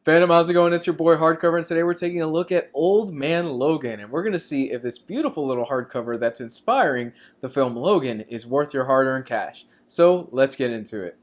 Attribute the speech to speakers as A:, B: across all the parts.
A: Phantom, how's it going? It's your boy Hardcover, and today we're taking a look at Old Man Logan, and we're going to see if this beautiful little hardcover that's inspiring the film Logan is worth your hard-earned cash. So let's get into it.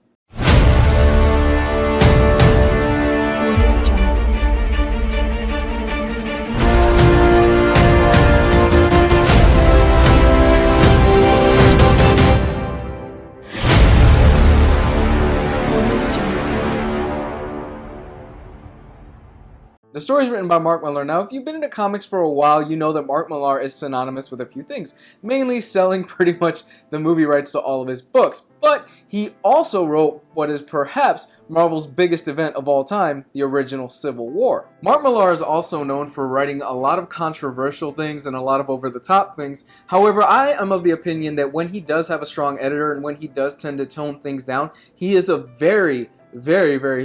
A: The story is written by Mark Millar. Now, if you've been into comics for a while, you know that Mark Millar is synonymous with a few things, mainly selling pretty much the movie rights to all of his books. But he also wrote what is perhaps Marvel's biggest event of all time, the original Civil War. Mark Millar is also known for writing a lot of controversial things and a lot of over-the-top things. However, I am of the opinion that when he does have a strong editor and when he does tend to tone things down, he is a very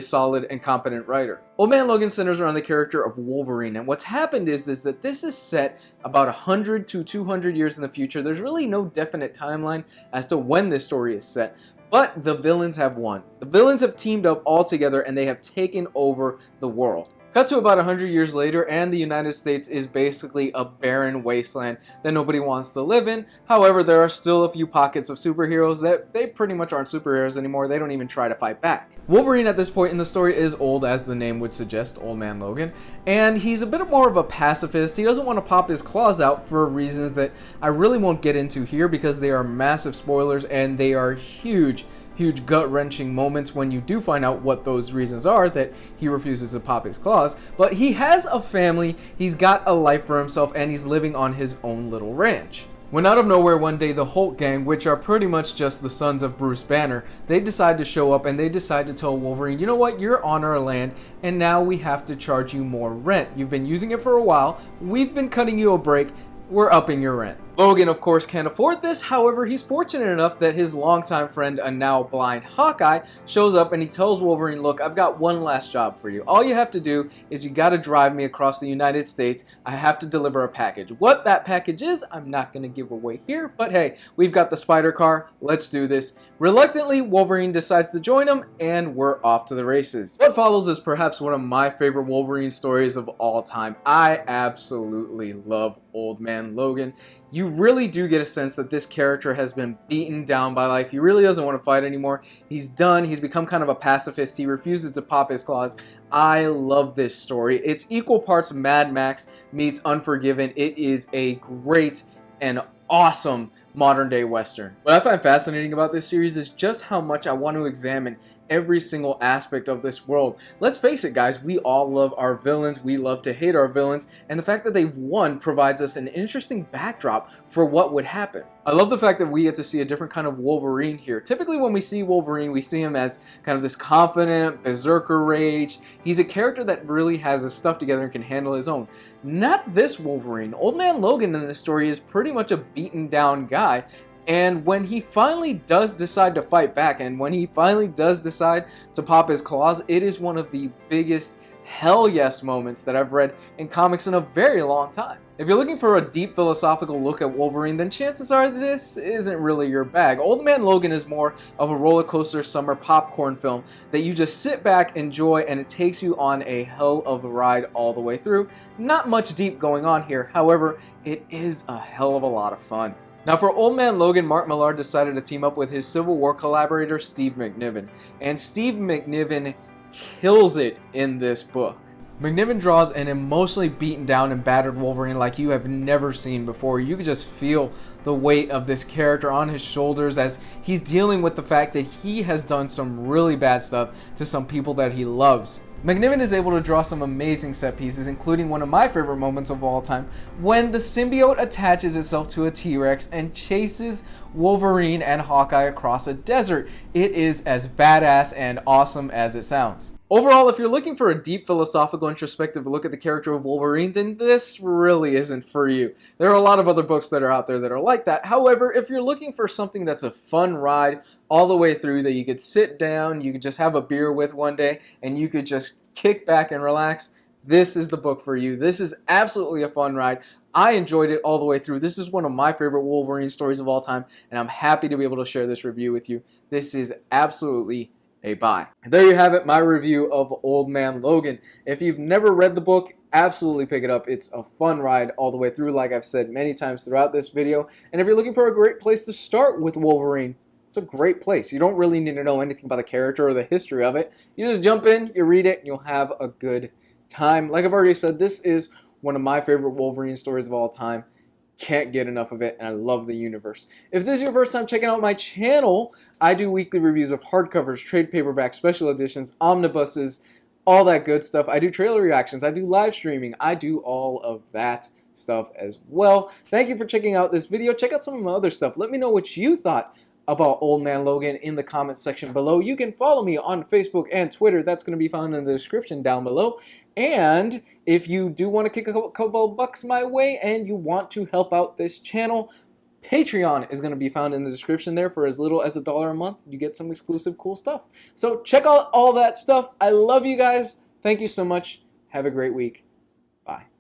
A: solid and competent writer. Old Man Logan centers around the character of Wolverine, and what's happened is that this is set about 100 to 200 years in the future. There's really no definite timeline as to when this story is set, but the villains have won. The villains have teamed up all together and they have taken over the world. Cut to about 100 years later, and the United States is basically a barren wasteland that nobody wants to live in. However, there are still a few pockets of superheroes that they pretty much aren't superheroes anymore. They don't even try to fight back. Wolverine at this point in the story is old, as the name would suggest, Old Man Logan, and he's a bit more of a pacifist. He doesn't want to pop his claws out for reasons that I really won't get into here because they are massive spoilers and they are huge gut-wrenching moments when you do find out what those reasons are that he refuses to pop his claws. But he has a family, he's got a life for himself, and he's living on his own little ranch. When out of nowhere one day the Hulk gang, which are pretty much just the sons of Bruce Banner, they decide to show up and they decide to tell Wolverine, you know what, you're on our land and now we have to charge you more rent. You've been using it for a while, we've been cutting you a break, we're upping your rent. Logan, of course, can't afford this. However, he's fortunate enough that his longtime friend and now blind Hawkeye shows up and he tells Wolverine, look, I've got one last job for you. All you have to do is you got to drive me across the United States. I have to deliver a package. What that package is, I'm not going to give away here, but hey, we've got the spider car. Let's do this. Reluctantly, Wolverine decides to join him and we're off to the races. What follows is perhaps one of my favorite Wolverine stories of all time. I absolutely love Old Man Logan. You really do get a sense that this character has been beaten down by life. He really doesn't want to fight anymore. He's done. He's become kind of a pacifist. He refuses to pop his claws. I love this story. It's equal parts Mad Max meets Unforgiven. It is a great and awesome modern day Western. What I find fascinating about this series is just how much I want to examine every single aspect of this world. Let's face it, guys, we all love our villains, we love to hate our villains, and the fact that they've won provides us an interesting backdrop for what would happen. I love the fact that we get to see a different kind of Wolverine here. Typically when we see Wolverine, we see him as kind of this confident, berserker rage. He's a character that really has his stuff together and can handle his own. Not this Wolverine. Old Man Logan in this story is pretty much a beaten down guy. And when he finally does decide to fight back, and when he finally does decide to pop his claws, it is one of the biggest hell yes moments that I've read in comics in a very long time. If you're looking for a deep philosophical look at Wolverine, then chances are this isn't really your bag. Old Man Logan is more of a roller coaster summer popcorn film that you just sit back, enjoy, and it takes you on a hell of a ride all the way through. Not much deep going on here, however, it is a hell of a lot of fun. Now for Old Man Logan, Mark Millar decided to team up with his Civil War collaborator Steve McNiven, and Steve McNiven kills it in this book. McNiven draws an emotionally beaten down and battered Wolverine like you have never seen before. You can just feel the weight of this character on his shoulders as he's dealing with the fact that he has done some really bad stuff to some people that he loves. McNiven is able to draw some amazing set pieces, including one of my favorite moments of all time, when the symbiote attaches itself to a T-Rex and chases Wolverine and Hawkeye across a desert. It is as badass and awesome as it sounds. Overall, if you're looking for a deep philosophical introspective look at the character of Wolverine, then this really isn't for you. There are a lot of other books that are out there that are like that. However, if you're looking for something that's a fun ride all the way through that you could sit down, you could just have a beer with one day, and you could just kick back and relax, this is the book for you. This is absolutely a fun ride. I enjoyed it all the way through. This is one of my favorite Wolverine stories of all time, and I'm happy to be able to share this review with you. This is absolutely a buy. There you have it, my review of Old Man Logan. If you've never read the book, absolutely pick it up. It's a fun ride all the way through, like I've said many times throughout this video. And if you're looking for a great place to start with Wolverine, it's a great place. You don't really need to know anything about the character or the history of it. You just jump in, you read it, and you'll have a good time. Like I've already said, this is one of my favorite Wolverine stories of all time. Can't get enough of it, and I love the universe. If this is your first time checking out my channel, I do weekly reviews of hardcovers, trade paperbacks, special editions, omnibuses, all that good stuff. I do trailer reactions, I do live streaming, I do all of that stuff as well. Thank you for checking out this video. Check out some of my other stuff. Let me know what you thought about Old Man Logan in the comments section below. You can follow me on Facebook and Twitter. That's going to be found in the description down below. And if you do want to kick a couple bucks my way and you want to help out this channel, Patreon is going to be found in the description there. For as little as $1 a month, you get some exclusive cool stuff. So check out all that stuff. I love you guys. Thank you so much. Have a great week. Bye.